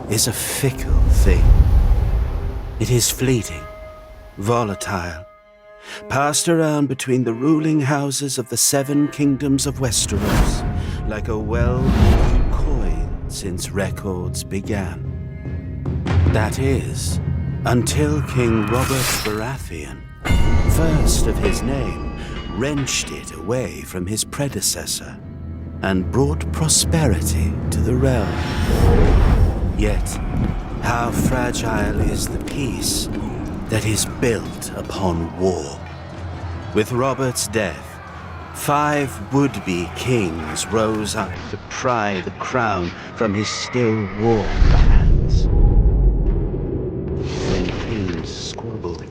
is a fickle thing. It is fleeting, volatile, passed around between the ruling houses of the 7 kingdoms of Westeros like a well-worn coin since records began. That is, until King Robert Baratheon, first of his name, wrenched it away from his predecessor and brought prosperity to the realm. Yet, how fragile is the peace that is built upon war? With Robert's death, 5 would-be kings rose up to pry the crown from his still warm hands. When kings squabble,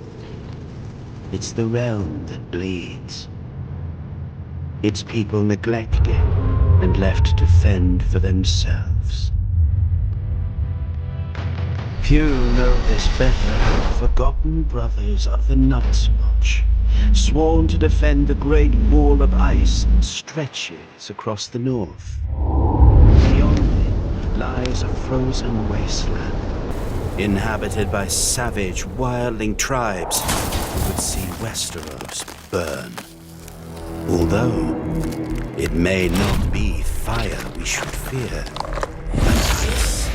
it's the realm that bleeds. Its people neglected and left to fend for themselves. Few know this better, forgotten brothers of the Night's Watch, sworn to defend the great wall of ice that stretches across the north. Beyond it lies a frozen wasteland, inhabited by savage, wildling tribes who would see Westeros burn. Although it may not be fire we should fear, but ice,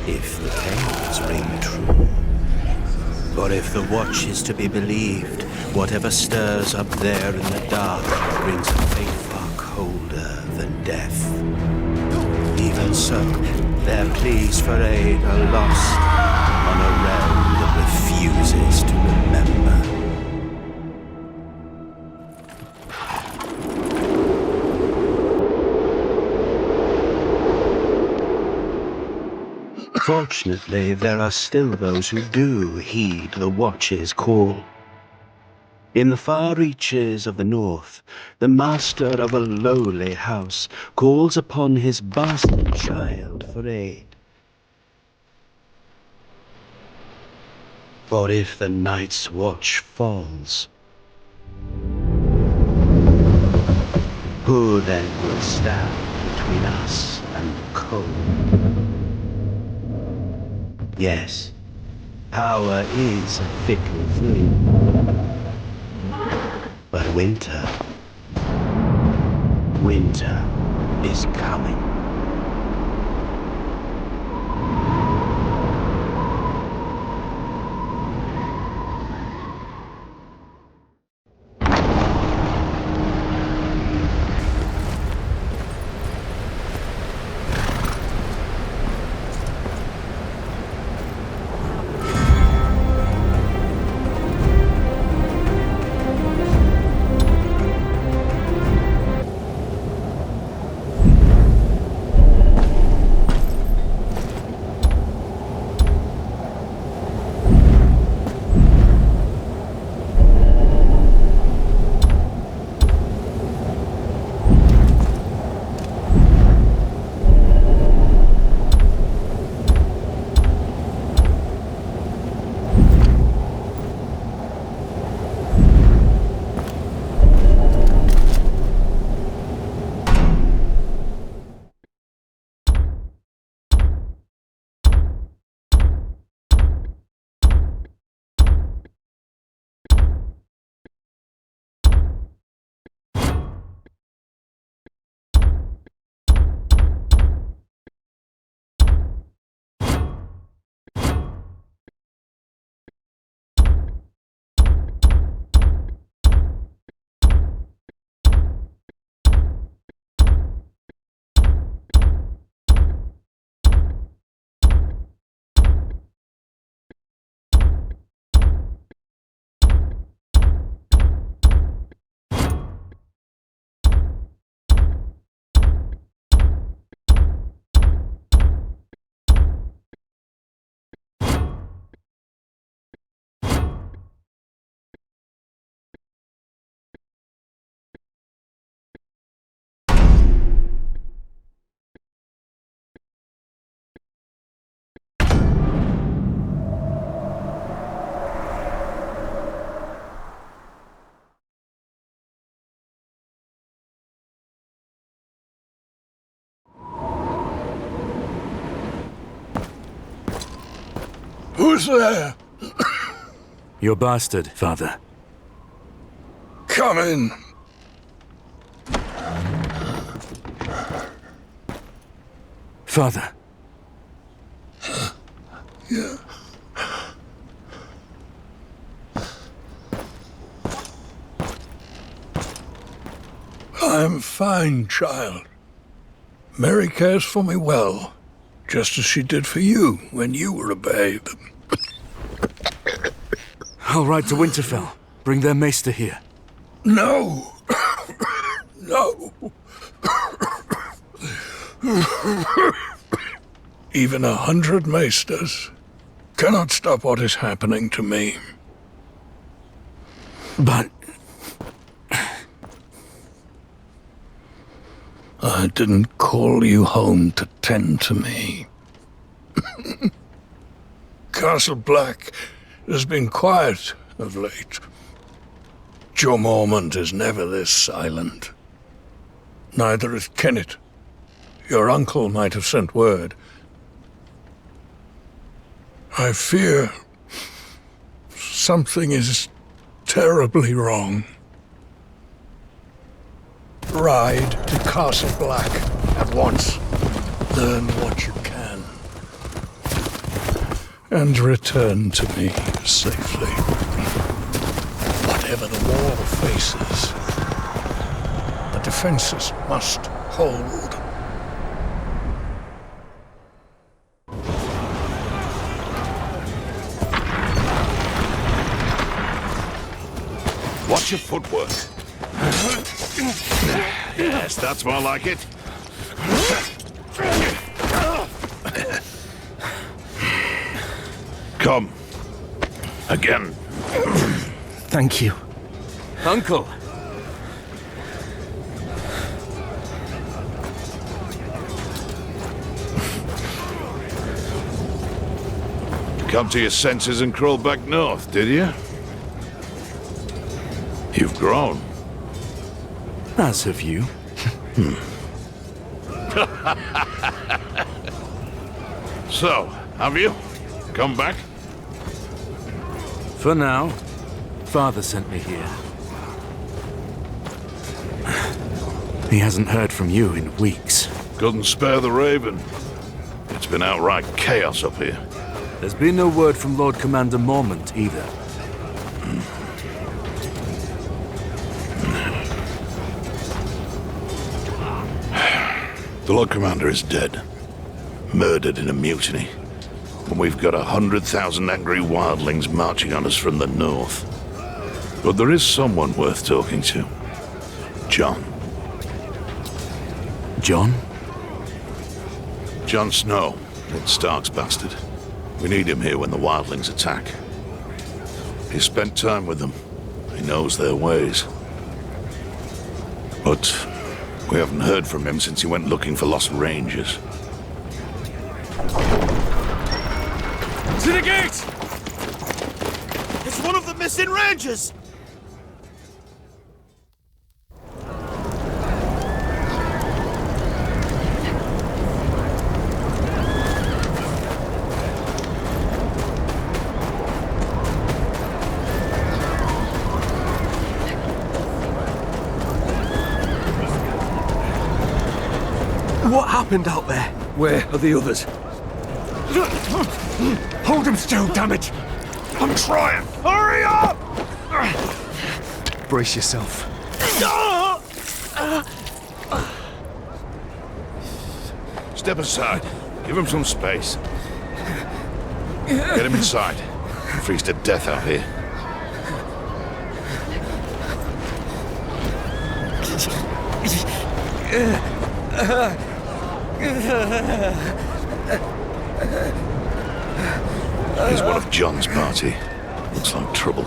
if the tales ring true. For if the Watch is to be believed, whatever stirs up there in the dark brings a fate far colder than death. Even so, their pleas for aid are lost on a realm that refuses to remember. Fortunately, there are still those who do heed the Watch's call. In the far reaches of the north, the master of a lowly house calls upon his bastard child for aid. For if the Night's Watch falls, who then will stand between us and the cold? Yes, power is a fickle thing. But winter is coming. Who's there? Your bastard, father. Come in. Father. Yeah. I'm fine, child. Mary cares for me well, just as she did for you when you were a babe. I'll ride to Winterfell. Bring their maester here. No. No. Even 100 maesters cannot stop what is happening to me. But... I didn't call you home to tend to me. Castle Black has been quiet of late. Joe Mormont is never this silent. Neither is Kenneth. Your uncle might have sent word. I fear something is terribly wrong. Ride to Castle Black at once. Learn what you can. And return to me safely. Whatever the war faces, the defenses must hold. Watch your footwork. Yes, that's more like it. Come. Again. Thank you. Uncle! Come to your senses and crawl back north, did you? You've grown. As have you. So, have you? Come back? For now, Father sent me here. He hasn't heard from you in weeks. Couldn't spare the Raven. It's been outright chaos up here. There's been no word from Lord Commander Mormont either. The Lord Commander is dead. Murdered in a mutiny. And we've got 100,000 angry wildlings marching on us from the north. But there is someone worth talking to. Jon. Jon? Jon Snow, Ned Stark's bastard. We need him here when the wildlings attack. He spent time with them. He knows their ways. But we haven't heard from him since he went looking for lost rangers. To the gate! It's one of the missing rangers! What happened out there? Where are the others? Hold him still, damn it! I'm trying! Hurry up! Brace yourself. Step aside. Give him some space. Get him inside. He'll freeze to death out here. He's one of Jon's party. Looks like trouble.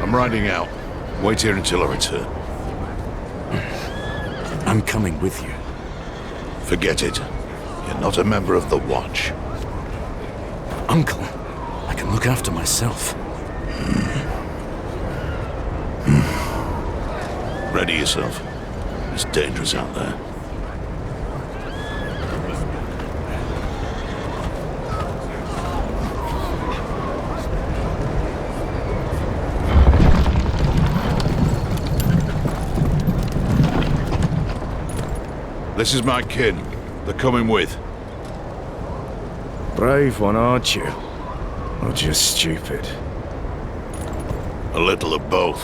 I'm riding out. Wait here until I return. I'm coming with you. Forget it. You're not a member of the Watch. Uncle, I can look after myself. Ready yourself. It's dangerous out there. This is my kin. They're coming with. Brave one, aren't you? Or just stupid? A little of both.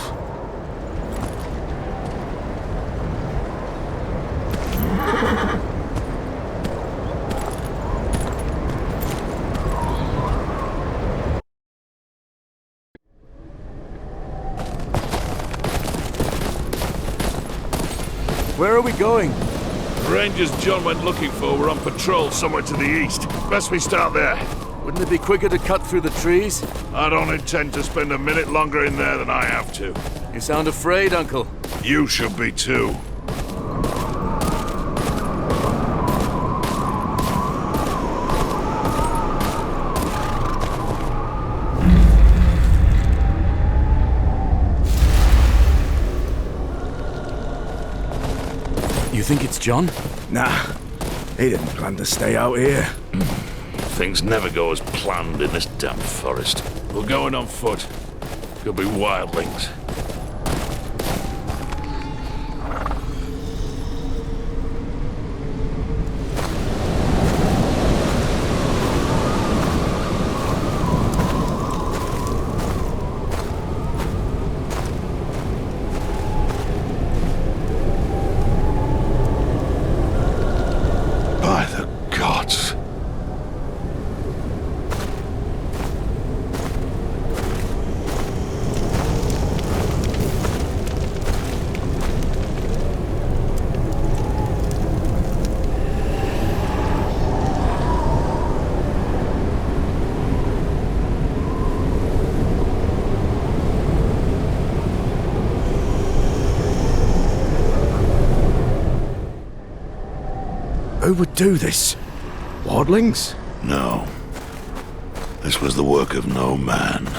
Where are we going? The Rangers John went looking for were on patrol somewhere to the east. Best we start there. Wouldn't it be quicker to cut through the trees? I don't intend to spend a minute longer in there than I have to. You sound afraid, Uncle. You should be too. You think it's John? Nah, he didn't plan to stay out here. Things never go as planned in this damn forest. We're going on foot. Could be wildlings. By the gods. Who would do this? Wildlings? No. This was the work of no man.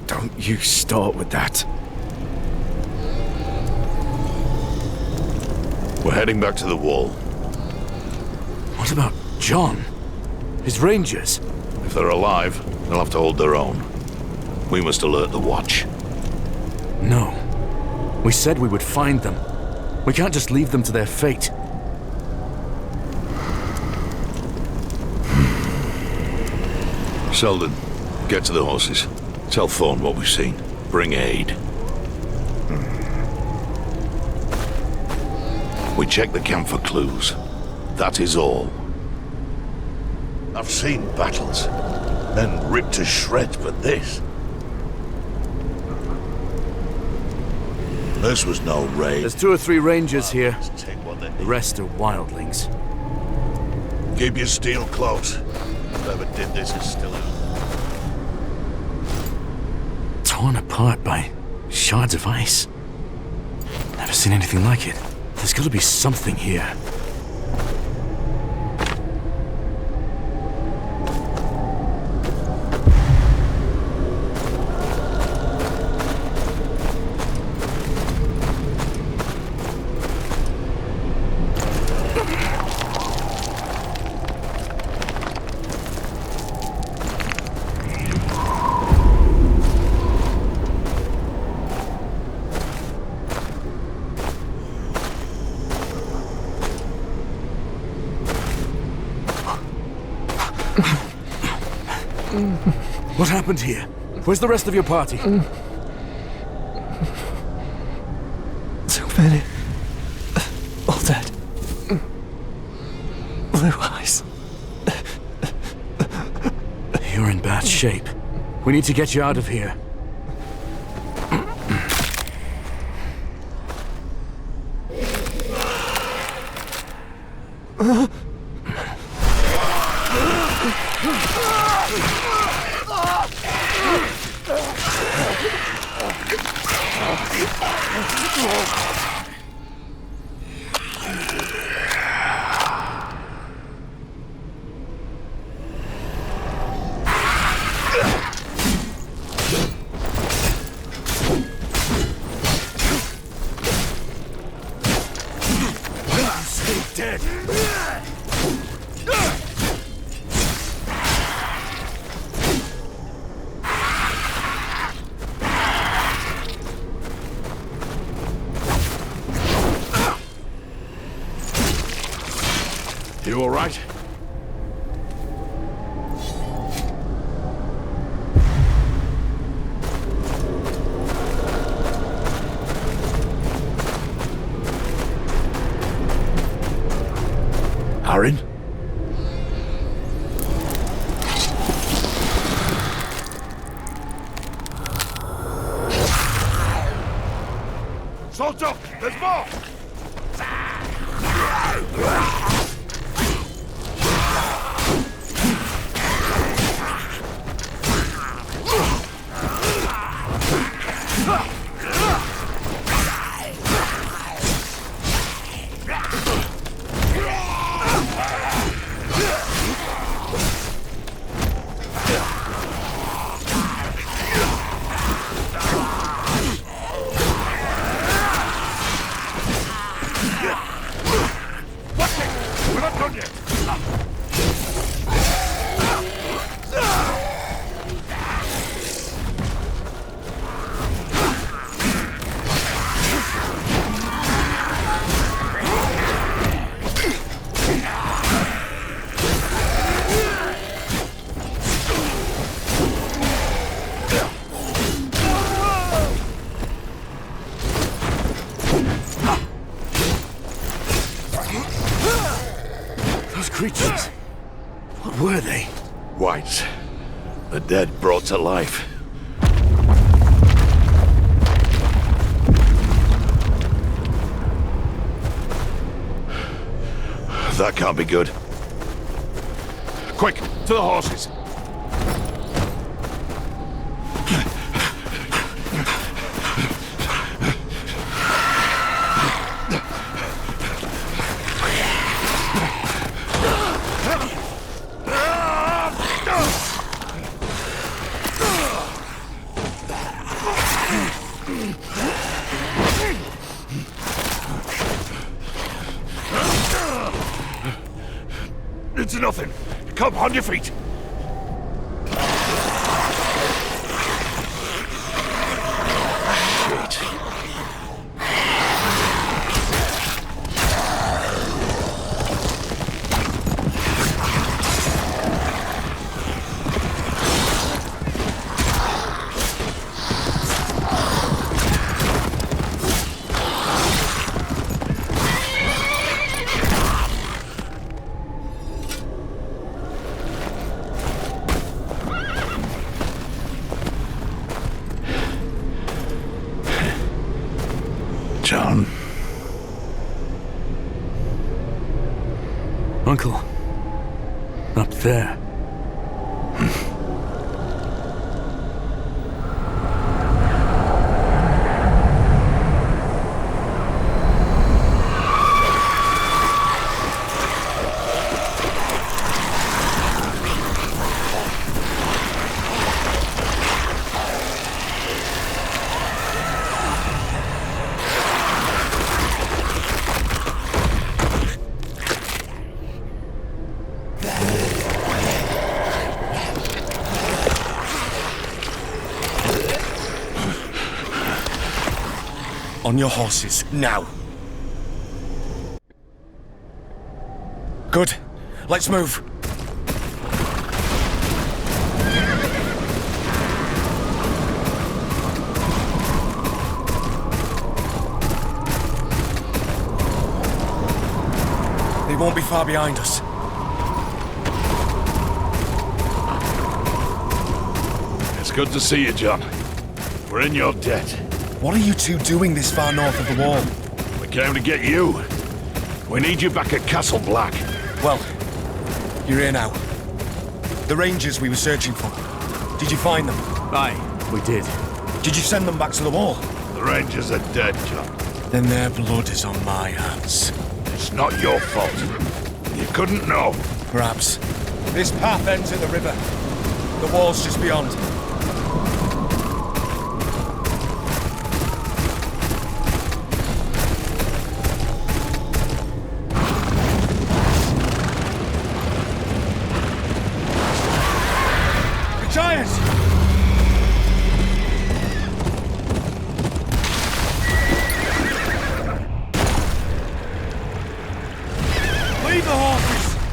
Don't you start with that. We're heading back to the wall. What about John? His rangers? If they're alive, they'll have to hold their own. We must alert the watch. No. We said we would find them. We can't just leave them to their fate. Selden, get to the horses. Tell Thorne what we've seen. Bring aid. We check the camp for clues. That is all. I've seen battles. Men ripped to shreds, but this... This was no raid. There's 2 or 3 rangers here. Let's take what they The need. rest are wildlings. Keep your steel close. Whoever did this is still in. Torn apart by shards of ice. Never seen anything like it. There's got to be something here. What happened here? Where's the rest of your party? So many. All dead. Blue eyes. You're in bad shape. We need to get you out of here. You all right? Aaron? Salt up! There's more! We're not done yet! Those creatures. What were they? Whites. The dead brought to life. That can't be good. Quick, to the horses! It's nothing. Come on your feet. Shit. John. Uncle. Up there. On your horses, now. Good. Let's move. They won't be far behind us. It's good to see you, John. We're in your debt. What are you two doing this far north of the wall? We came to get you. We need you back at Castle Black. Well, you're here now. The Rangers we were searching for. Did you find them? Aye, we did. Did you send them back to the wall? The Rangers are dead, John. Then their blood is on my hands. It's not your fault. You couldn't know. Perhaps. This path ends at the river. The wall's just beyond. Giants! Leave the horses!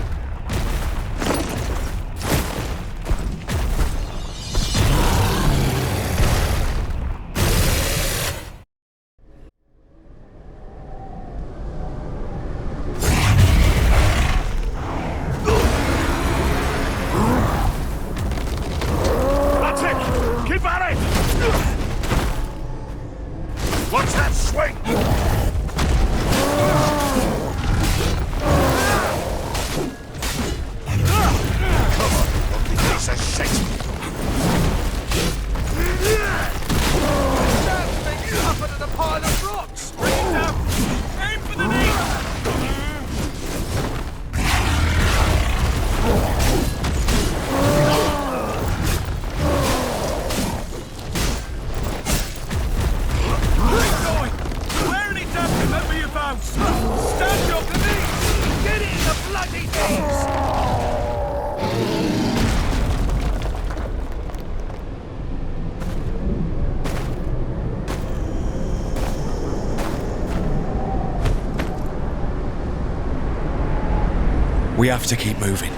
mounts! Stand your knees! Get in the bloody knees! We have to keep moving.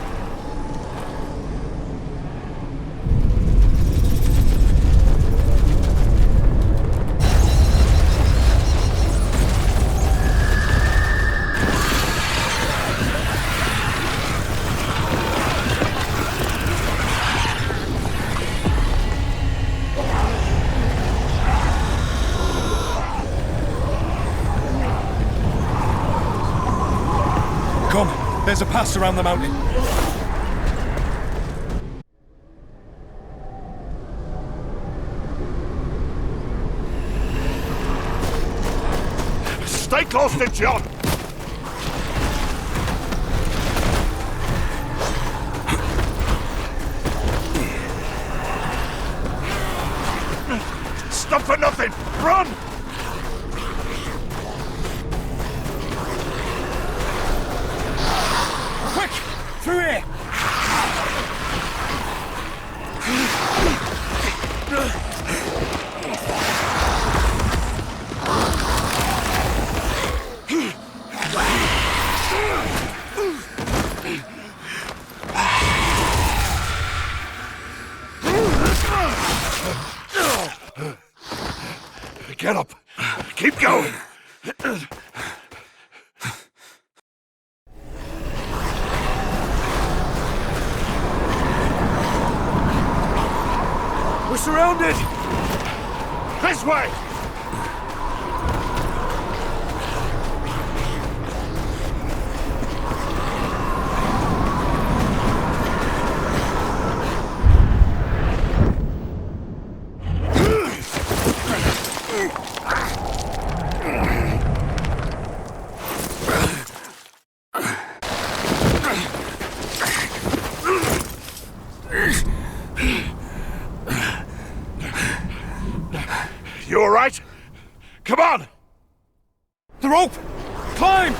Come, there's a pass around the mountain. Stay close to John! Stop for nothing! Run! Quick! Through here! Get up! Keep going! We're surrounded! This way! You all right? Come on! The rope! Climb!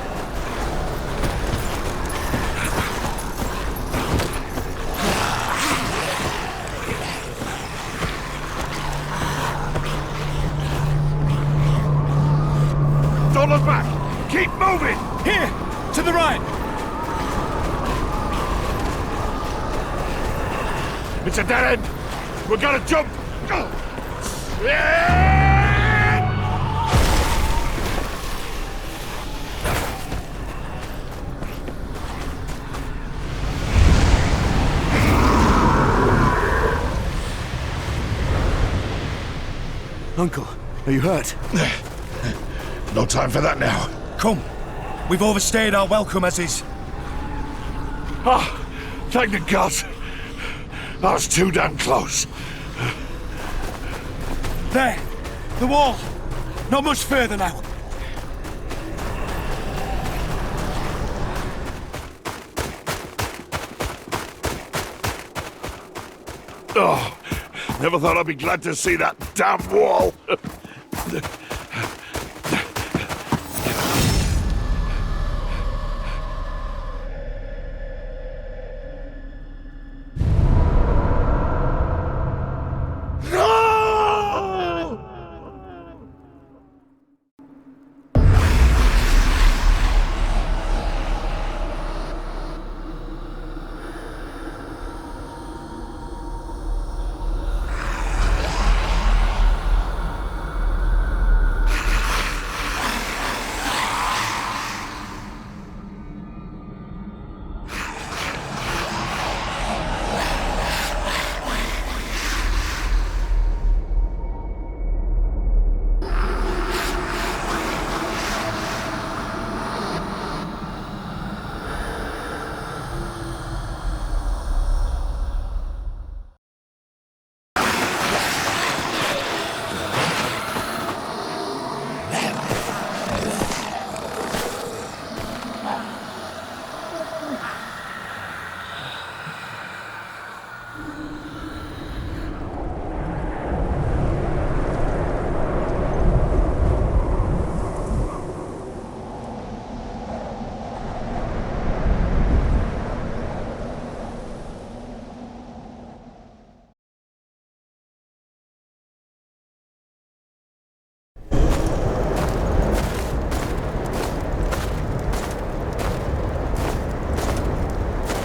Don't look back! Keep moving! Here! To the right! It's a dead end! We're gonna jump! Uncle, are you hurt? No time for that now. Come. We've overstayed our welcome as is. Ah, thank the gods. I was too damn close. There! The wall! Not much further now. Oh, never thought I'd be glad to see that damn wall.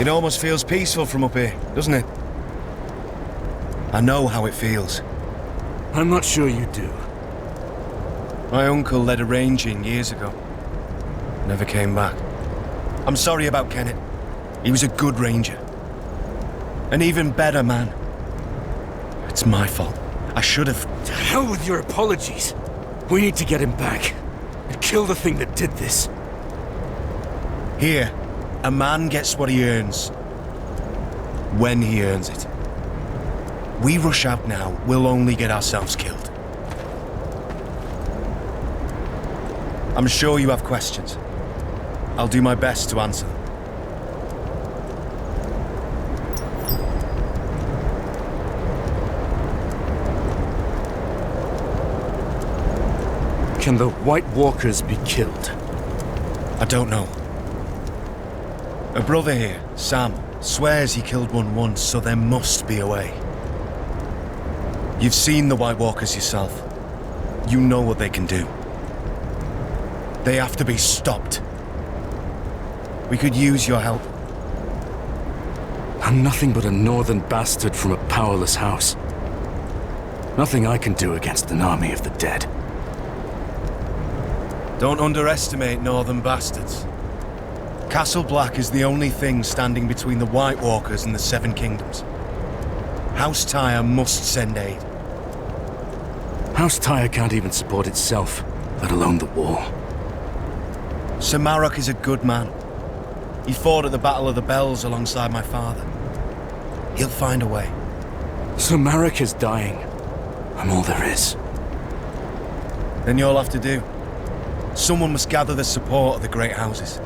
It almost feels peaceful from up here, doesn't it? I know how it feels. I'm not sure you do. My uncle led a ranging years ago. Never came back. I'm sorry about Kenneth. He was a good ranger. An even better man. It's my fault. I should have... To hell with your apologies. We need to get him back. And kill the thing that did this. Here, a man gets what he earns. When he earns it. We rush out now, we'll only get ourselves killed. I'm sure you have questions. I'll do my best to answer them. Can the White Walkers be killed? I don't know. A brother here, Sam, swears he killed one once, so there must be a way. You've seen the White Walkers yourself. You know what they can do. They have to be stopped. We could use your help. I'm nothing but a northern bastard from a powerless house. Nothing I can do against an army of the dead. Don't underestimate northern bastards. Castle Black is the only thing standing between the White Walkers and the Seven Kingdoms. House Tyre must send aid. House Tyre can't even support itself, let alone the war. Sir Marok is a good man. He fought at the Battle of the Bells alongside my father. He'll find a way. So Marek is dying. I'm all there is. Then you'll have to do. Someone must gather the support of the great houses.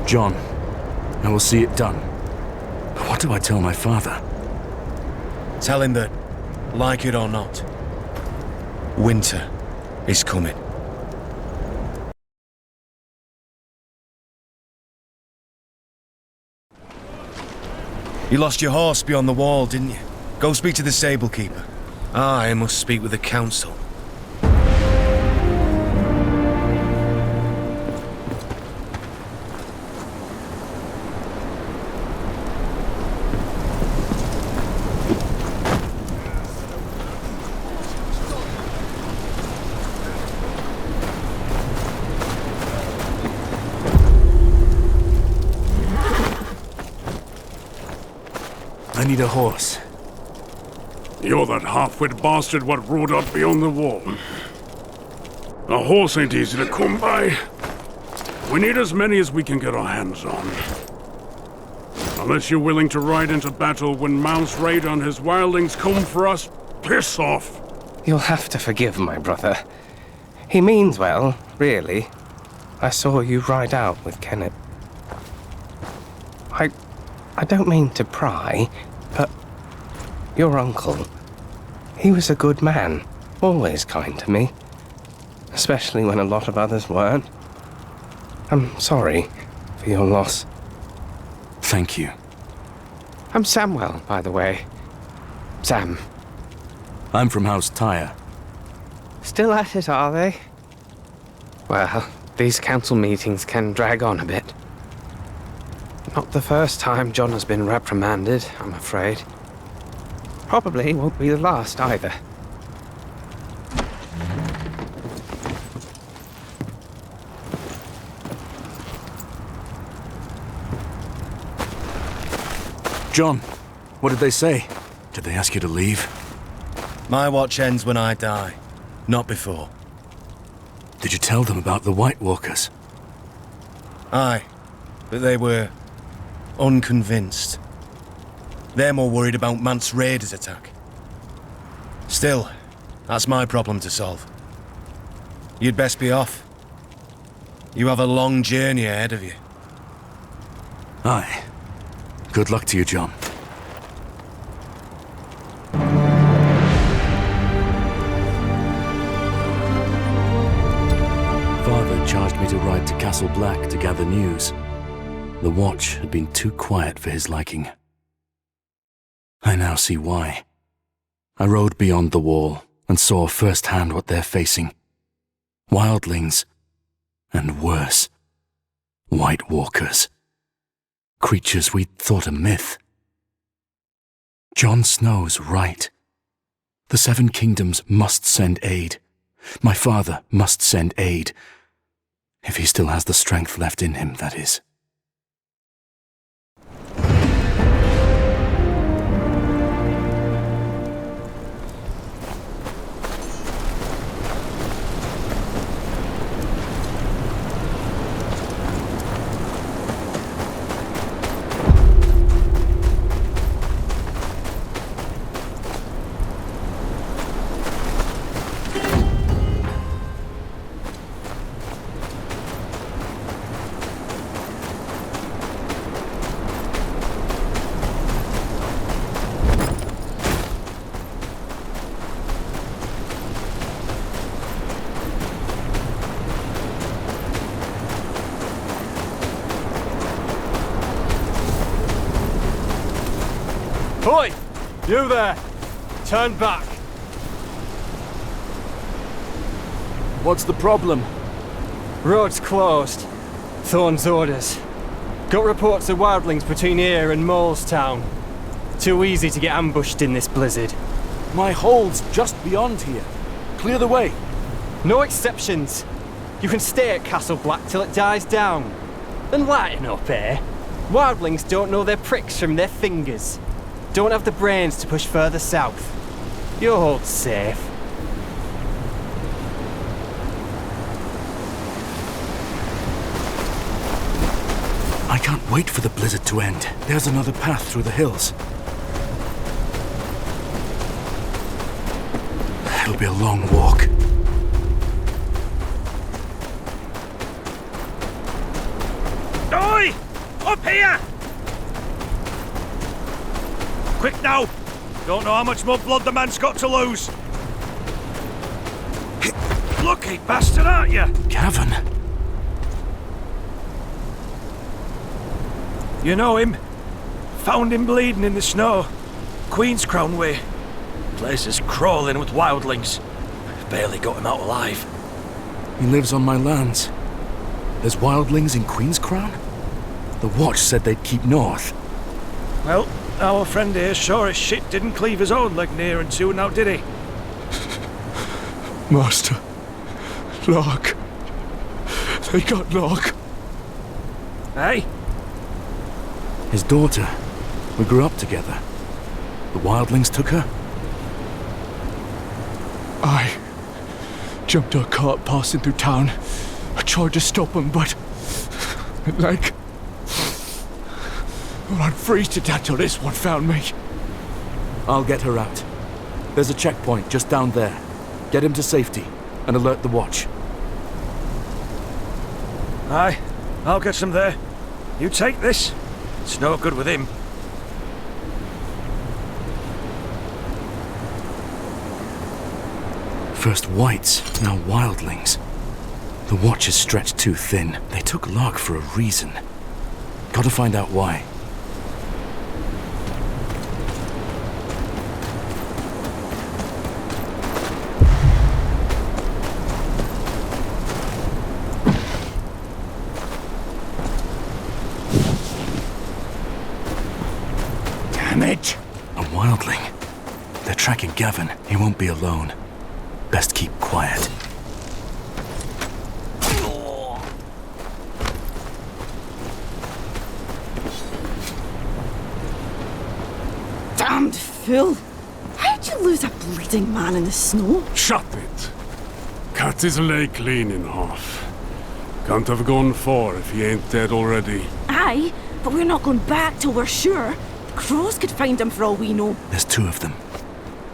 John, I will see it done. But what do I tell my father? Tell him that, like it or not, winter is coming. You lost your horse beyond the wall, didn't you? Go speak to the stable keeper. I must speak with the council. I need a horse. You're that half-wit bastard what rode up beyond the wall. A horse ain't easy to come by. We need as many as we can get our hands on. Unless you're willing to ride into battle when Mount's raid on his wildlings come for us, piss off! You'll have to forgive my brother. He means well, really. I saw you ride out with Kenneth. I don't mean to pry, but your uncle, he was a good man, always kind to me, especially when a lot of others weren't. I'm sorry for your loss. Thank you. I'm Samwell, by the way. Sam. I'm from House Tyre. Still at it, are they? Well, these council meetings can drag on a bit. Not the first time John has been reprimanded, I'm afraid. Probably won't be the last either. John, what did they say? Did they ask you to leave? My watch ends when I die, not before. Did you tell them about the White Walkers? Aye, but they were unconvinced. They're more worried about Mance Raider's attack. Still, that's my problem to solve. You'd best be off. You have a long journey ahead of you. Aye. Good luck to you, John. Father charged me to ride to Castle Black to gather news. The watch had been too quiet for his liking. I now see why. I rode beyond the wall and saw firsthand what they're facing. Wildlings, and worse. White Walkers. Creatures we'd thought a myth. Jon Snow's right. The Seven Kingdoms must send aid. My father must send aid. If he still has the strength left in him, that is. Oi! You there! Turn back! What's the problem? Road's closed. Thorn's orders. Got reports of wildlings between here and Molestown. Too easy to get ambushed in this blizzard. My hold's just beyond here. Clear the way. No exceptions. You can stay at Castle Black till it dies down. And lighten up, eh? Wildlings don't know their pricks from their fingers. Don't have the brains to push further south. Your hold's safe. I can't wait for the blizzard to end. There's another path through the hills. It'll be a long walk. Oi! Up here! Quick now! Don't know how much more blood the man's got to lose. Lucky bastard, aren't you? Gavin. You know him? Found him bleeding in the snow. Queen's Crown way. Place is crawling with wildlings. Barely got him out alive. He lives on my lands. There's wildlings in Queen's Crown? The Watch said they'd keep north. Well, our friend here sure as shit didn't cleave his own leg near and soon now, did he? Master. Lurk. They got Lurk. Hey? His daughter. We grew up together. The wildlings took her? I jumped a cart passing through town. I tried to stop him, but... like... well, I'd freeze to death till this one found me. I'll get her out. There's a checkpoint just down there. Get him to safety and alert the Watch. Aye, I'll get some there. You take this. It's no good with him. First whites, now wildlings. The Watch is stretched too thin. They took Lurk for a reason. Gotta find out why. Damn it! A wildling. They're tracking Gavin. He won't be alone. Best keep quiet. Damned fool! How'd you lose a bleeding man in the snow? Shut it! Cut his leg clean in half. Can't have gone far if he ain't dead already. Aye, but we're not going back till we're sure. The crows could find him for all we know. There's two of them.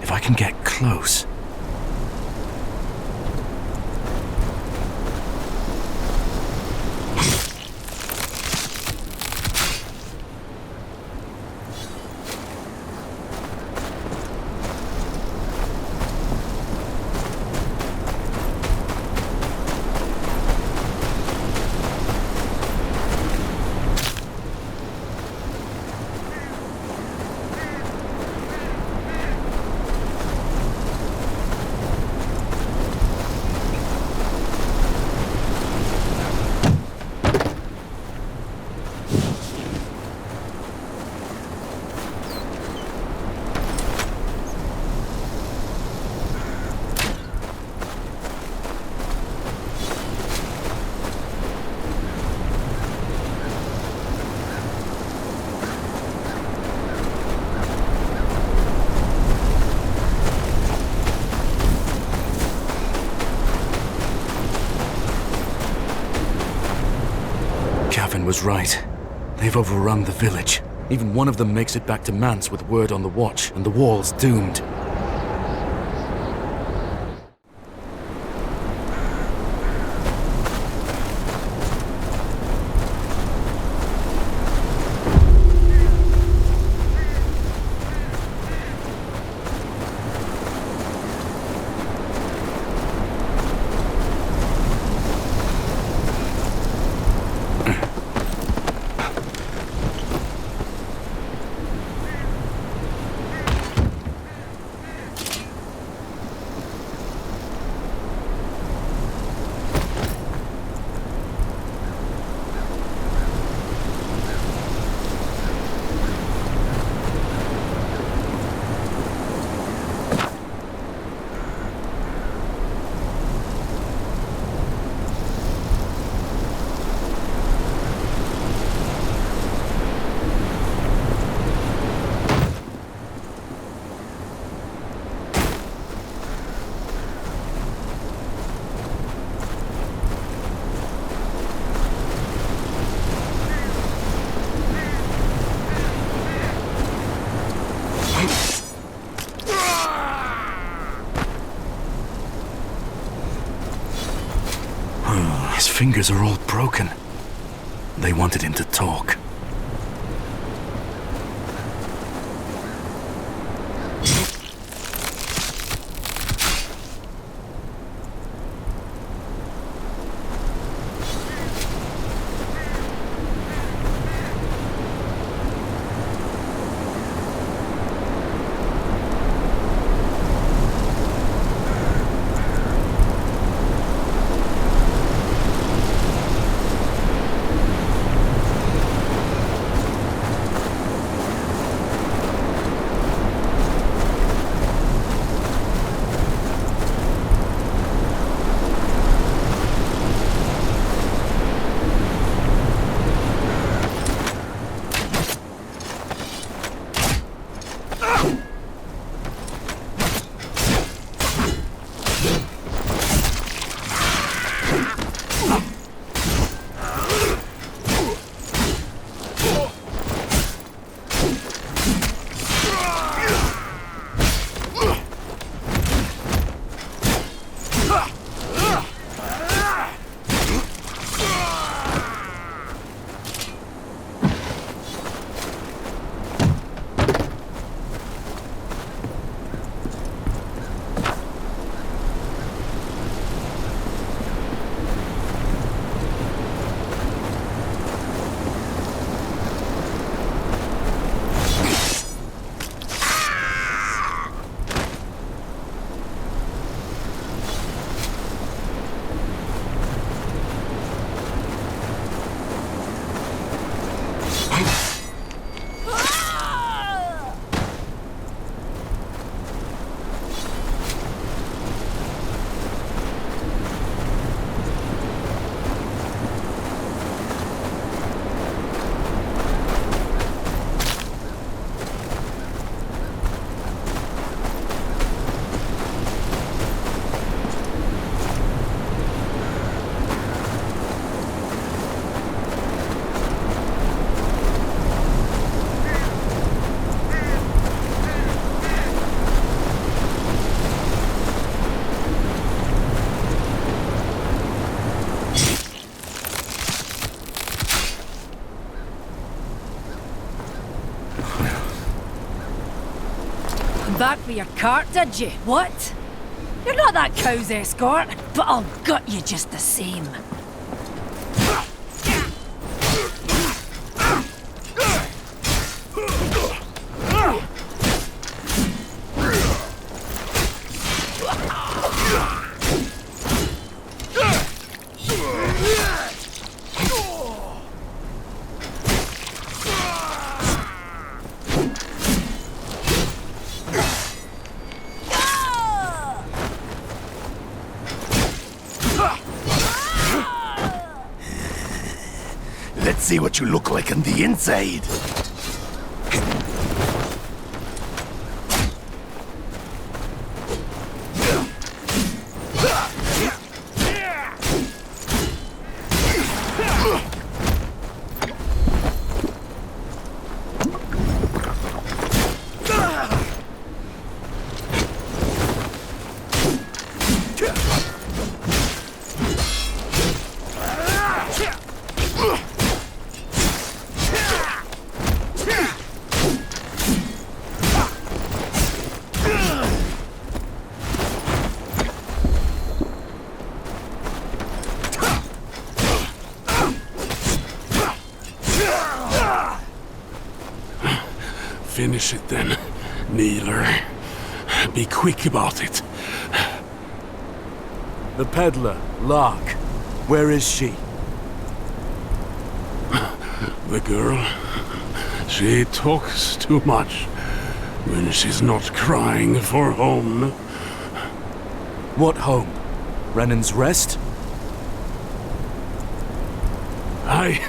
If I can get close... Raven was right. They've overrun the village. Even one of them makes it back to Mance with word on the watch, and the wall's doomed. His fingers are all broken. They wanted him to talk. Back for your cart, did you? What? You're not that cow's escort, but I'll gut you just the same. Let's see what you look like on the inside. Finish it then, kneeler. Be quick about it. The peddler, Lurk. Where is she? The girl, she talks too much when she's not crying for home. What home? Brennan's Rest? I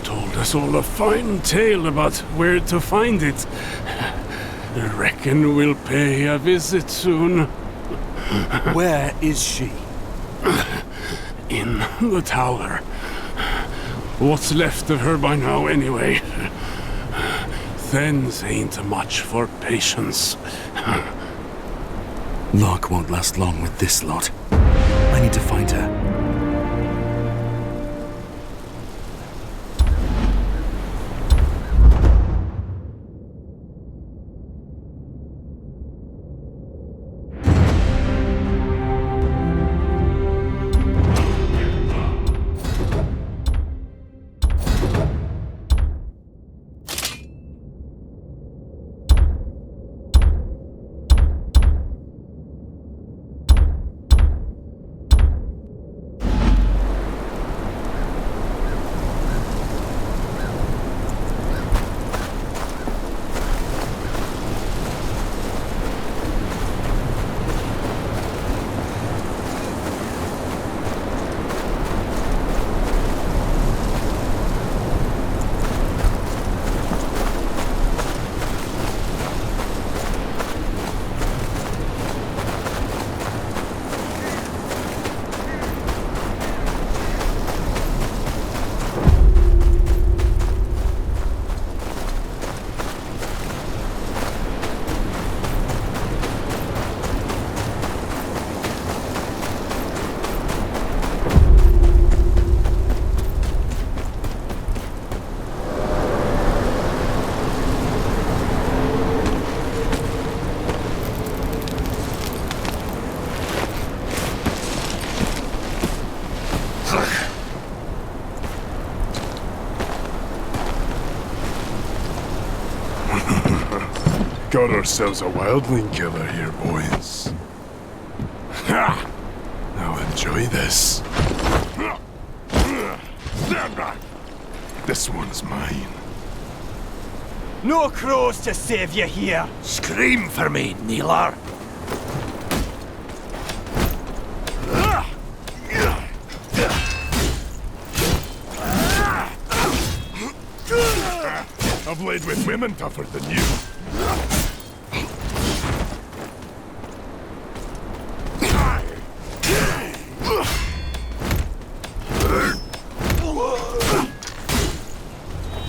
told us all a fine tale about where to find it. Reckon we'll pay a visit soon. Where is she? In the tower. What's left of her by now, anyway? Thens ain't much for patience. Lurk won't last long with this lot. I need to find her. Got ourselves a wildling killer here, boys. Ha! Now enjoy this. Stand back! This one's mine. No crows to save you here! Scream for me, kneeler. I've laid with women tougher than you.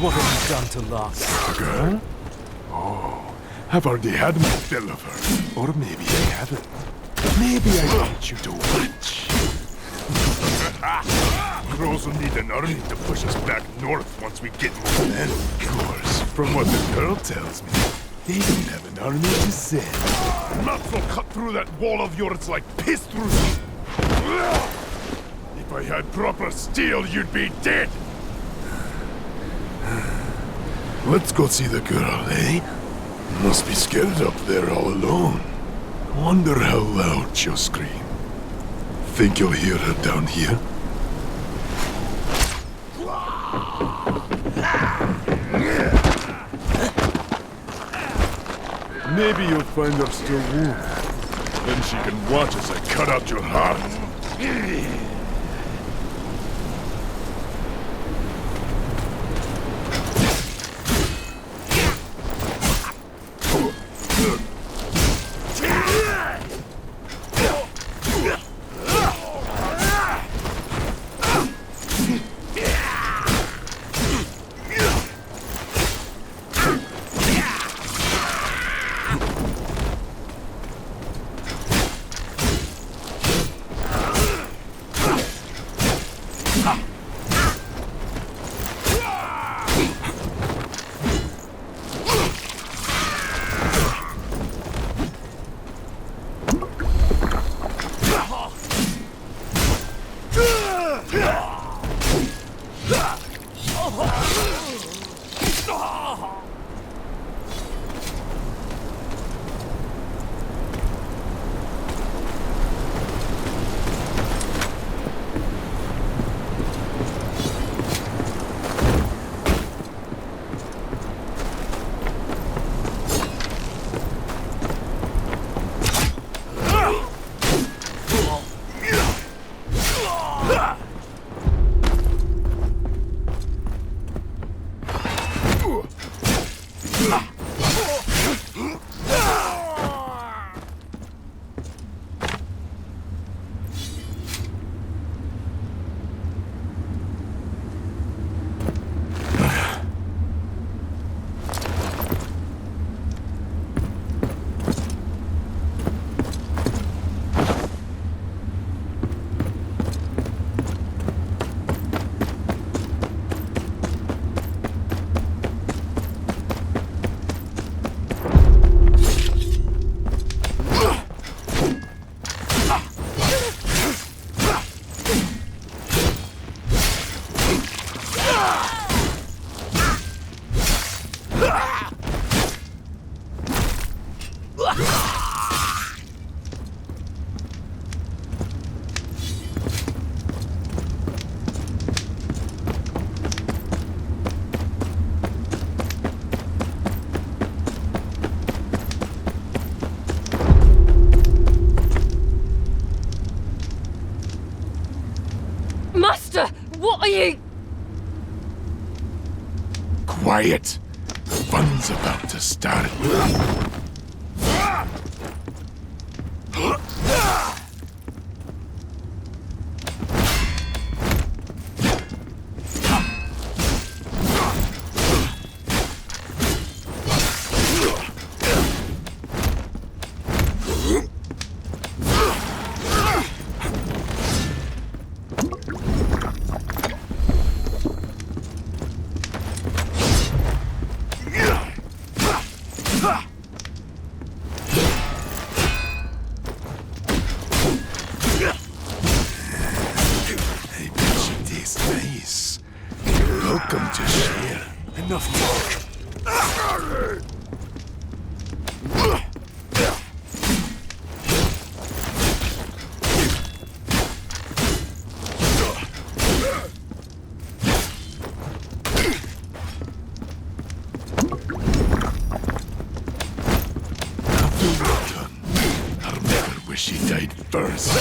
What have you done to Lurk? A girl? Oh, I've already had my fill of her. Or maybe I haven't. Maybe I want you to watch. Crows will need an army to push us back north once we get more men. Of course, from what the girl tells me, they don't have an army to send. Nuts will cut through that wall of yours like piss through. If I had proper steel, you'd be dead. Let's go see the girl, eh? Must be scared up there all alone. Wonder how loud she'll scream. Think you'll hear her down here? Maybe you'll find her still warm. Then she can watch as I cut out your heart. Master, what are you? Quiet. Fun's about to start. Nice. Welcome to share. Enough talk. After we're done, I'll make her wish she died first.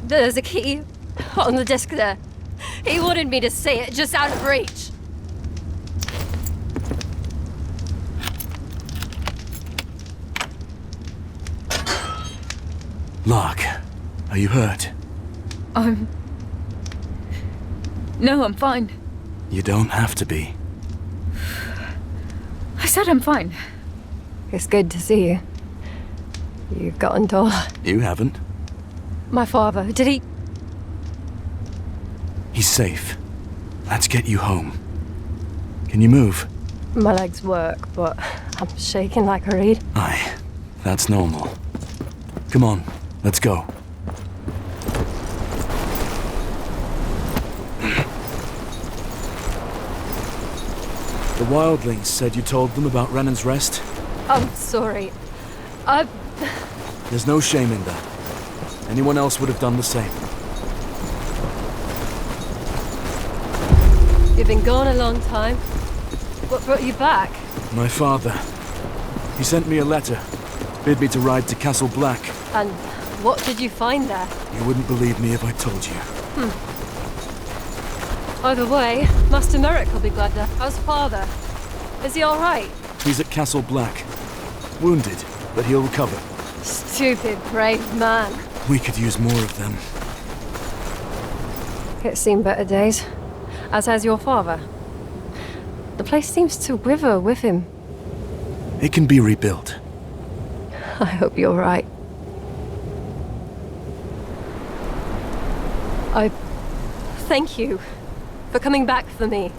There's a key on the desk there. He wanted me to see it just out of reach. Lurk, are you hurt? No, I'm fine. You don't have to be. I said I'm fine. It's good to see you. You've gotten taller. You haven't. My father, did he... He's safe. Let's get you home. Can you move? My legs work, but I'm shaking like a reed. Aye, that's normal. Come on, let's go. The wildlings said you told them about Renan's Rest? I'm sorry. There's no shame in that. Anyone else would have done the same. You've been gone a long time. What brought you back? My father. He sent me a letter. Bid me to ride to Castle Black. And what did you find there? You wouldn't believe me if I told you. Either way, Master Merrick will be glad to... How's father? Is he alright? He's at Castle Black. Wounded, but he'll recover. Stupid, brave man. We could use more of them. It's seen better days. As has your father. The place seems to wither with him. It can be rebuilt. I hope you're right. I thank you for coming back for me.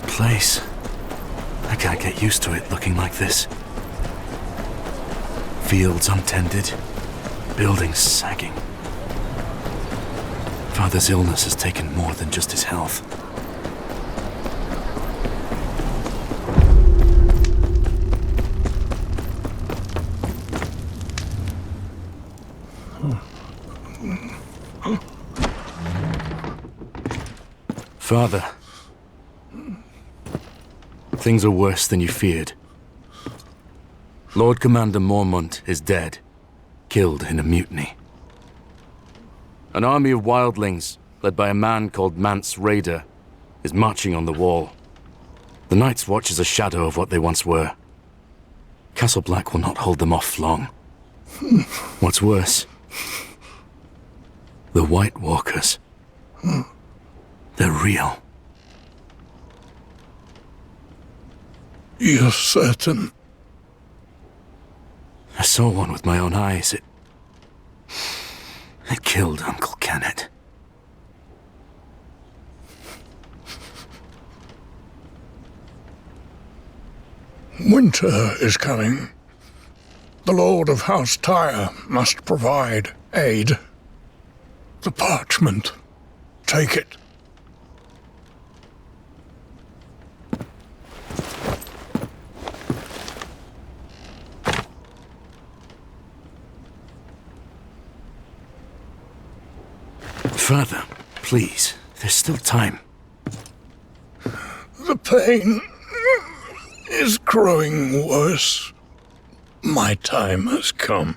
Place. I can't get used to it looking like this. Fields untended, buildings sagging. Father's illness has taken more than just his health. Father. Things are worse than you feared. Lord Commander Mormont is dead, killed in a mutiny. An army of wildlings, led by a man called Mance Raider, is marching on the wall. The Night's Watch is a shadow of what they once were. Castle Black will not hold them off long. What's worse, the White Walkers. They're real. You're certain? I saw one with my own eyes. It killed Uncle Kenneth. Winter is coming. The Lord of House Tyre must provide aid. The parchment. Take it. Father, please, there's still time. The pain is growing worse. My time has come.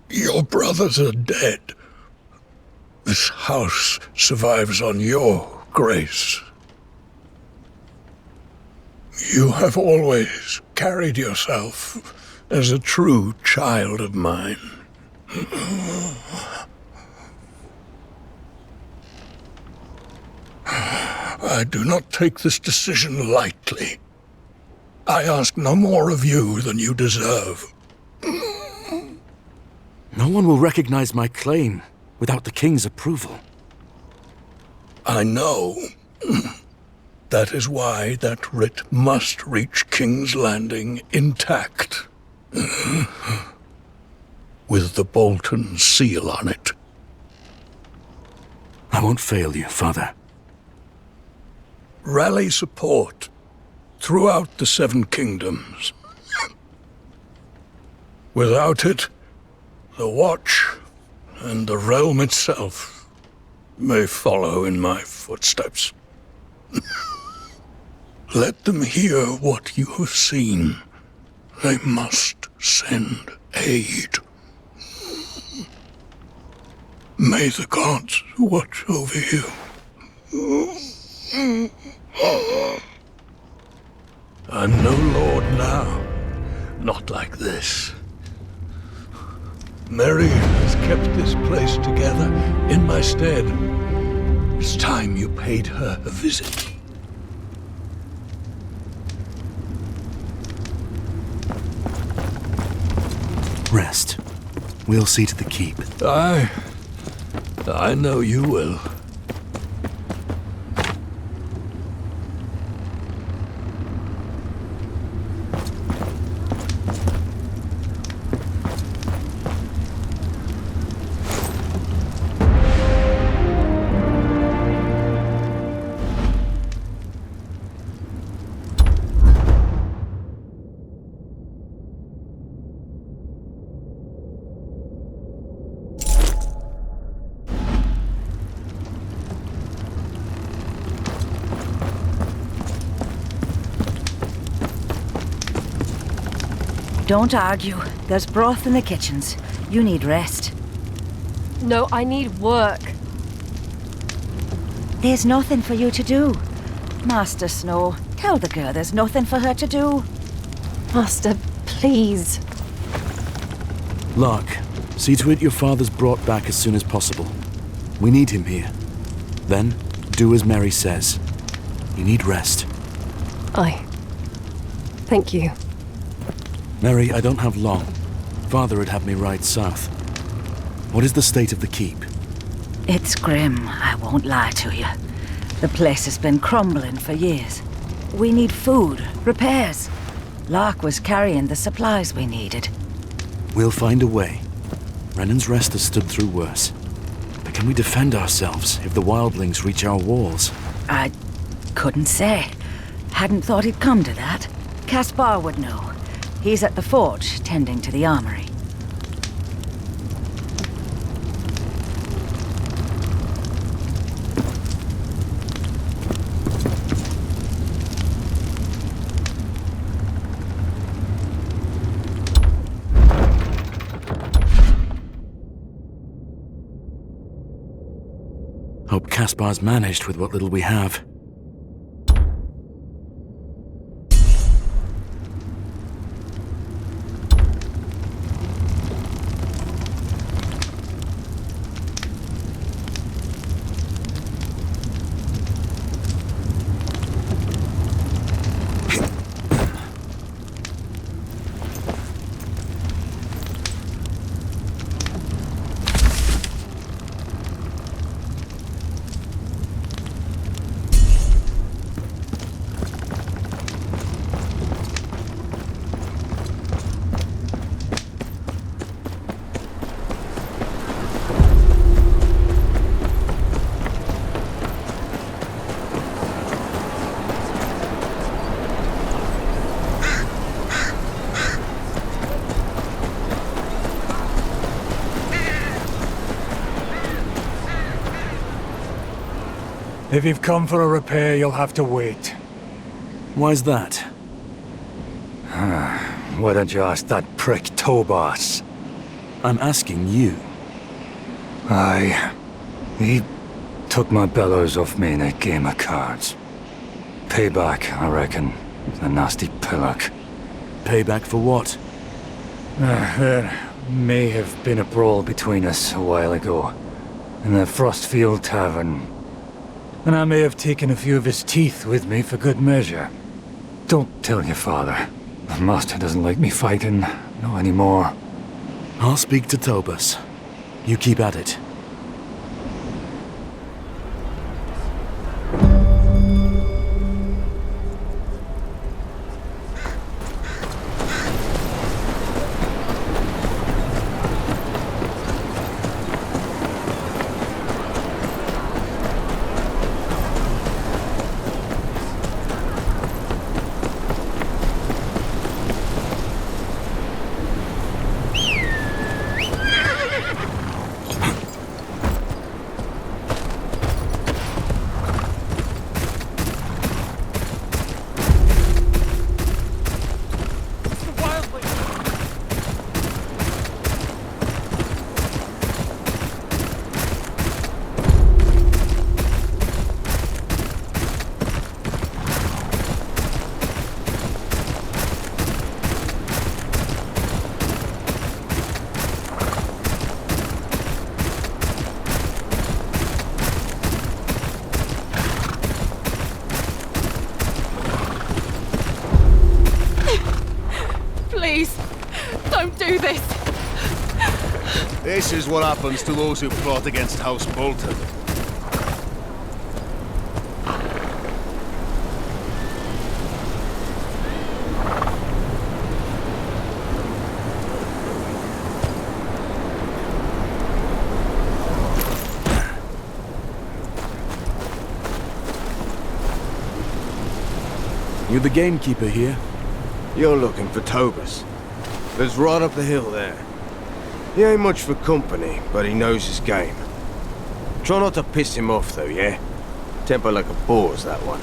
Your brothers are dead. This house survives on your grace. You have always carried yourself as a true child of mine. I do not take this decision lightly. I ask no more of you than you deserve. No one will recognize my claim without the King's approval. I know. That is why that writ must reach King's Landing intact. With the Bolton seal on it. I won't fail you, Father. Rally support throughout the Seven Kingdoms. Without it, the Watch and the realm itself may follow in my footsteps. Let them hear what you have seen. They must send aid. May the gods watch over you. I'm no lord now. Not like this. Mary has kept this place together in my stead. It's time you paid her a visit. Rest. We'll see to the keep. I know you will. Don't argue. There's broth in the kitchens. You need rest. No, I need work. There's nothing for you to do. Master Snow, tell the girl there's nothing for her to do. Master, please. Lurk, see to it your father's brought back as soon as possible. We need him here. Then, do as Mary says. You need rest. Aye. Thank you. Mary, I don't have long. Father would have me ride south. What is the state of the keep? It's grim, I won't lie to you. The place has been crumbling for years. We need food, repairs. Lurk was carrying the supplies we needed. We'll find a way. Brennan's Rest has stood through worse. But can we defend ourselves if the wildlings reach our walls? I couldn't say. Hadn't thought it'd come to that. Caspar would know. He's at the forge, tending to the armory. Hope Caspar's managed with what little we have. If you've come for a repair, you'll have to wait. Why's that? Why don't you ask that prick Tobas? I'm asking you. He took my bellows off me in a game of cards. Payback, I reckon. The nasty pillock. Payback for what? There may have been a brawl between us a while ago. In the Frostfield Tavern. And I may have taken a few of his teeth with me for good measure. Don't tell your father. The master doesn't like me fighting. Not anymore. I'll speak to Tobas. You keep at it. Don't do this! This is what happens to those who plot against House Bolton. You the gamekeeper here? You're looking for Tobus. Lives right up the hill there. He ain't much for company, but he knows his game. Try not to piss him off though, yeah? Temper like a boar's, that one.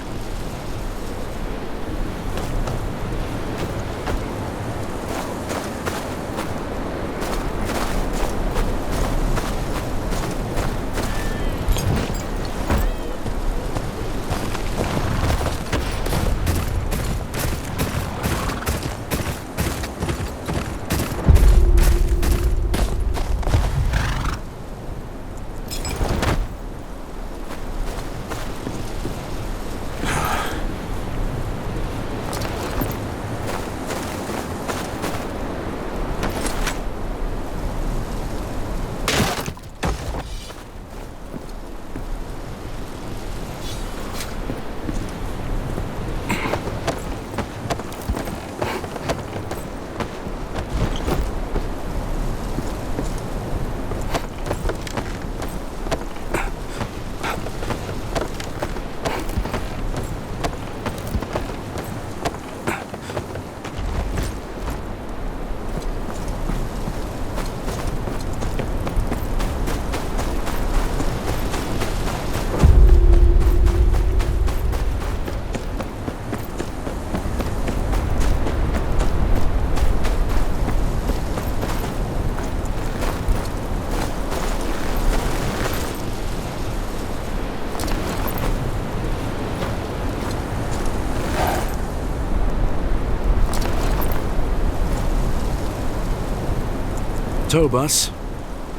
Tobus,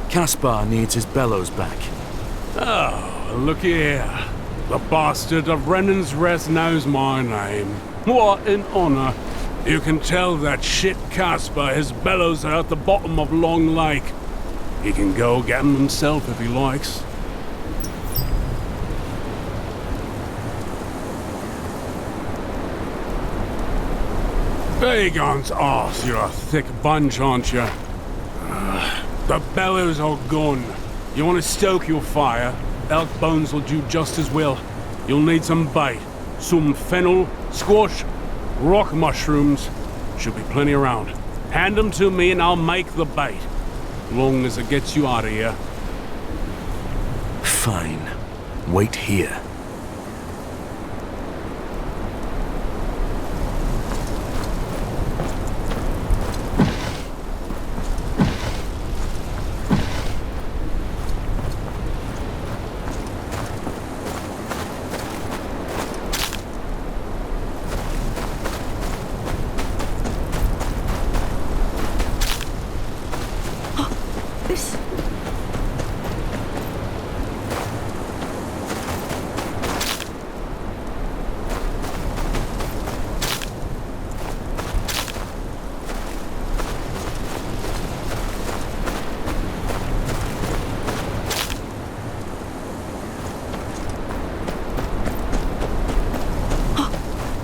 Caspar needs his bellows back. Oh, look here. The bastard of Brennan's Rest knows my name. What an honor. You can tell that shit Caspar his bellows are at the bottom of Long Lake. He can go get them himself if he likes. Aegon's arse, you're a thick bunch, aren't you? The bellows are gone. You want to stoke your fire? Elk bones will do just as well. You'll need some bait. Some fennel, squash, rock mushrooms. Should be plenty around. Hand them to me and I'll make the bait. Long as it gets you out of here. Fine. Wait here.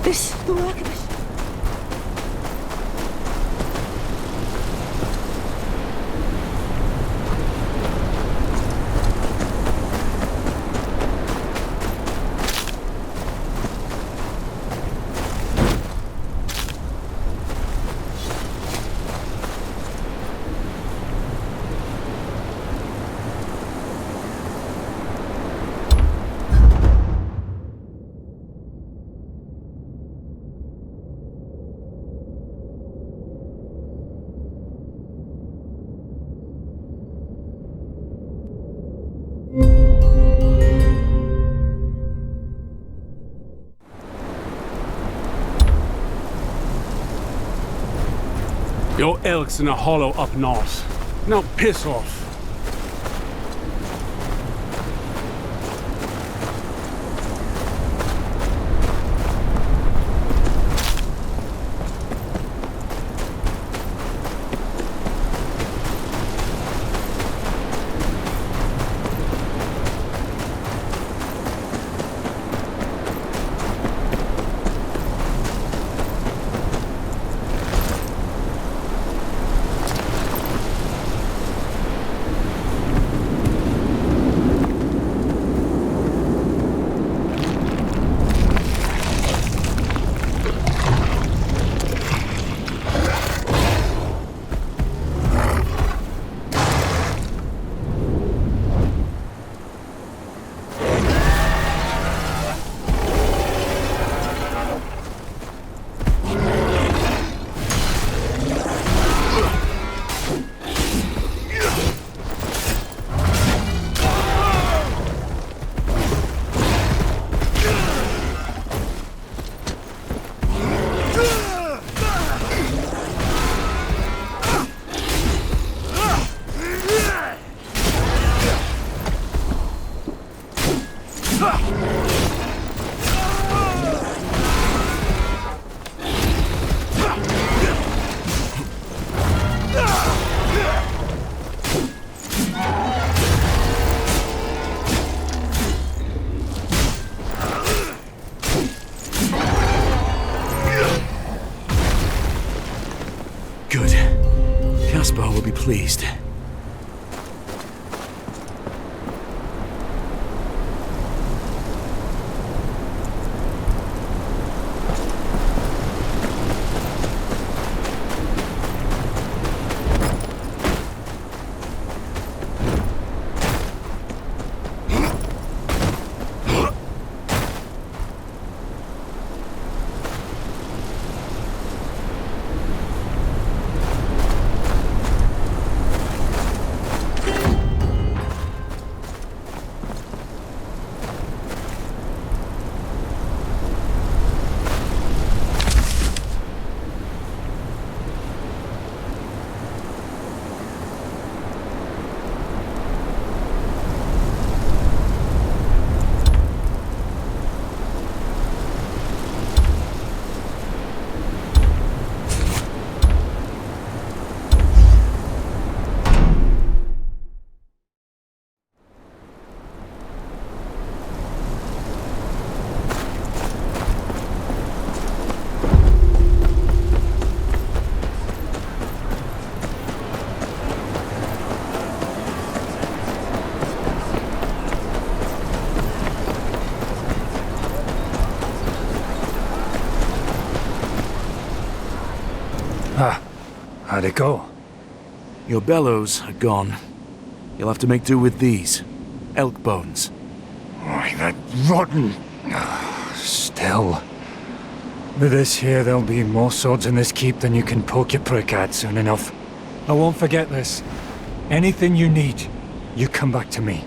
This, the work of it. Your elk's in a hollow up north. Now piss off. Caspar will be pleased. How'd it go? Your bellows are gone. You'll have to make do with these. Elk bones. Why, that rotten... Still. With this here, there'll be more swords in this keep than you can poke your prick at soon enough. I won't forget this. Anything you need, you come back to me.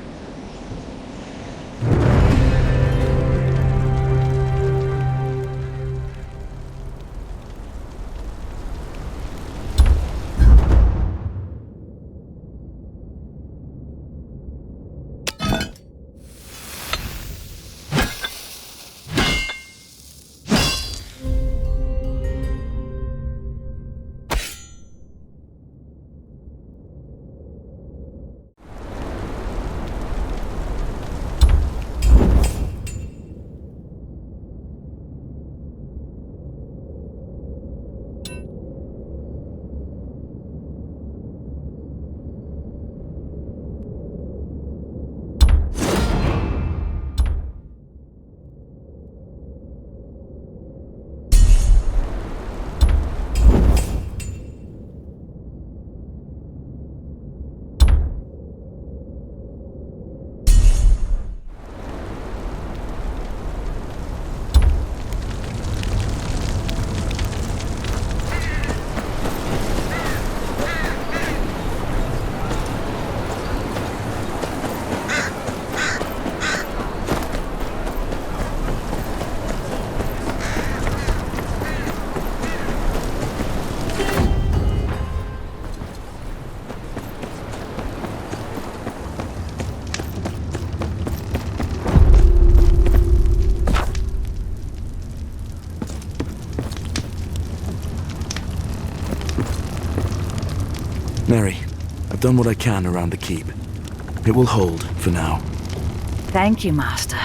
Mary, I've done what I can around the keep. It will hold for now. Thank you, Master.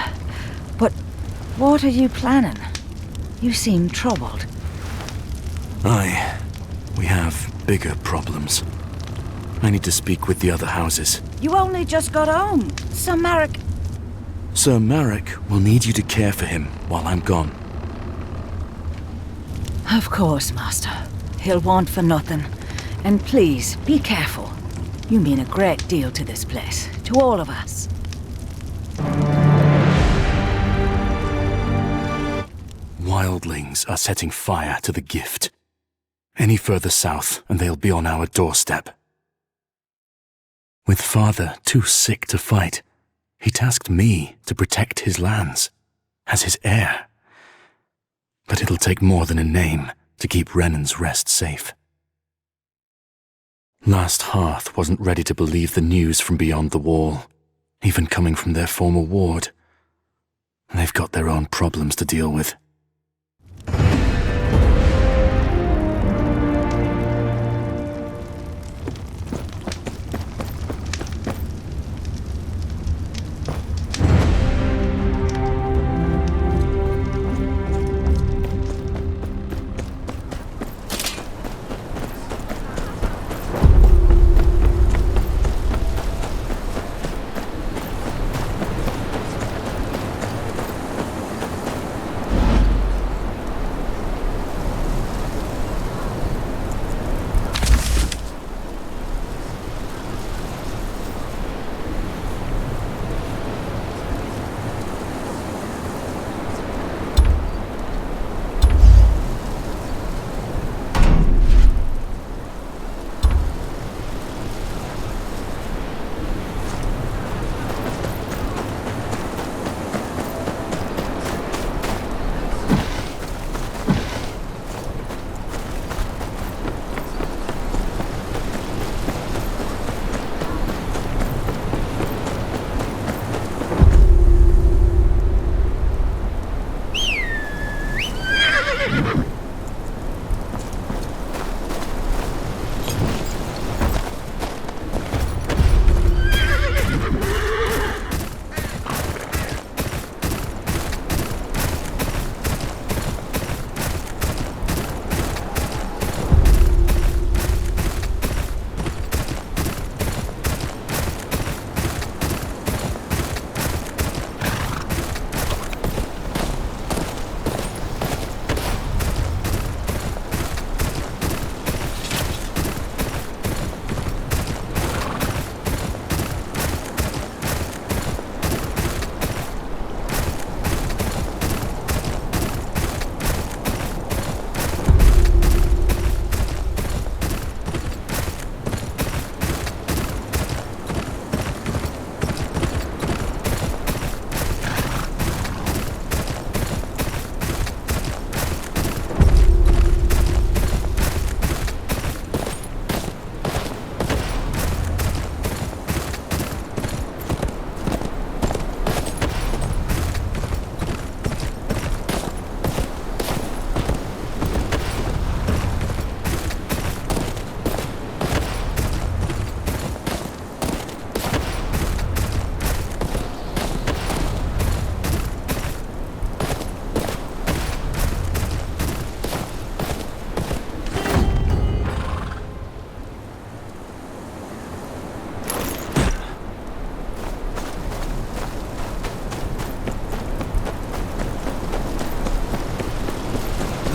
But what are you planning? You seem troubled. Aye, we have bigger problems. I need to speak with the other houses. You only just got home. Sir Marek... Sir Marek will need you to care for him while I'm gone. Of course, Master. He'll want for nothing. And please, be careful. You mean a great deal to this place, to all of us. Wildlings are setting fire to the gift. Any further south, and they'll be on our doorstep. With father too sick to fight, he tasked me to protect his lands, as his heir. But it'll take more than a name to keep Renan's Rest safe. Last Hearth wasn't ready to believe the news from beyond the wall, even coming from their former ward. They've got their own problems to deal with.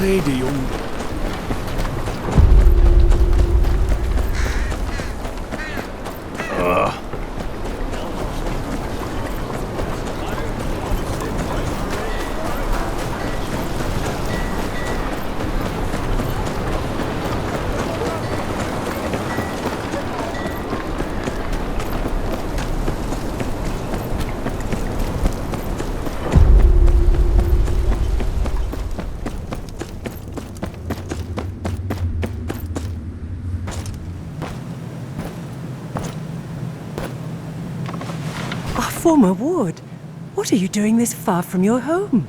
lady, young. Former ward, what are you doing this far from your home?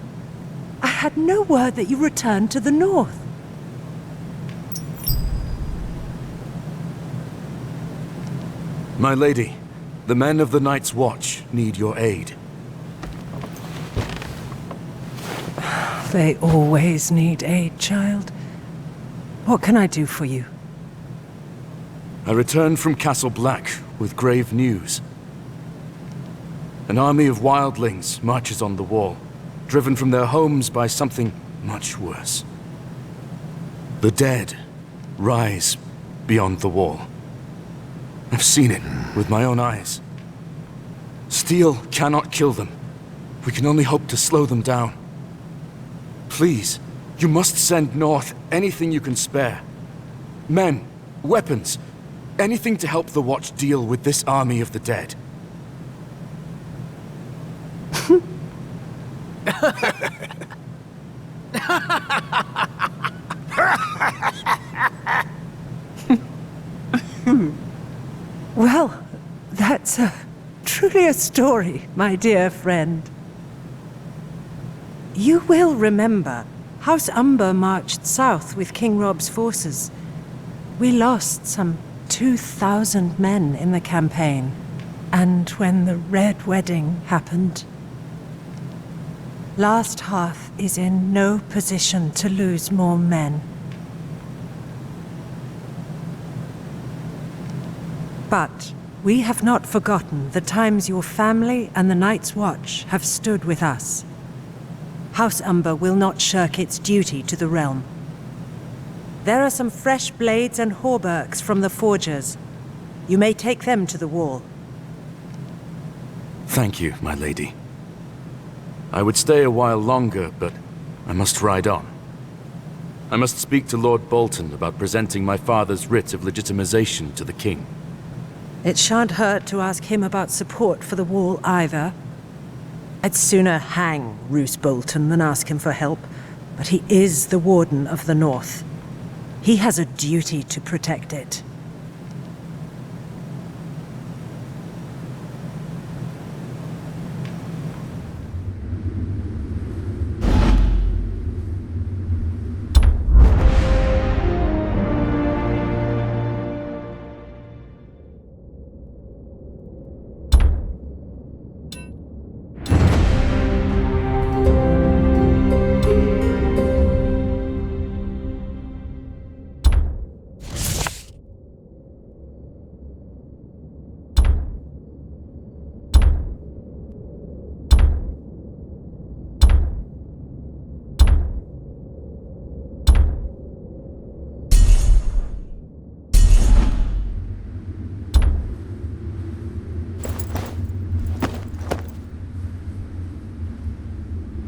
I had no word that you returned to the north. My lady, the men of the Night's Watch need your aid. They always need aid, child. What can I do for you? I returned from Castle Black with grave news. An army of wildlings marches on the wall, driven from their homes by something much worse. The dead rise beyond the wall. I've seen it with my own eyes. Steel cannot kill them. We can only hope to slow them down. Please, you must send north anything you can spare. Men, weapons, anything to help the Watch deal with this army of the dead. Well, that's truly a story, my dear friend. You will remember, House Umber marched south with King Rob's forces. We lost some 2,000 men in the campaign, and when the Red Wedding happened, Last Hearth is in no position to lose more men. But we have not forgotten the times your family and the Night's Watch have stood with us. House Umber will not shirk its duty to the realm. There are some fresh blades and hauberks from the forgers. You may take them to the wall. Thank you, my lady. I would stay a while longer, but I must ride on. I must speak to Lord Bolton about presenting my father's writ of legitimization to the king. It shan't hurt to ask him about support for the wall either. I'd sooner hang Roose Bolton than ask him for help, but he is the Warden of the North. He has a duty to protect it.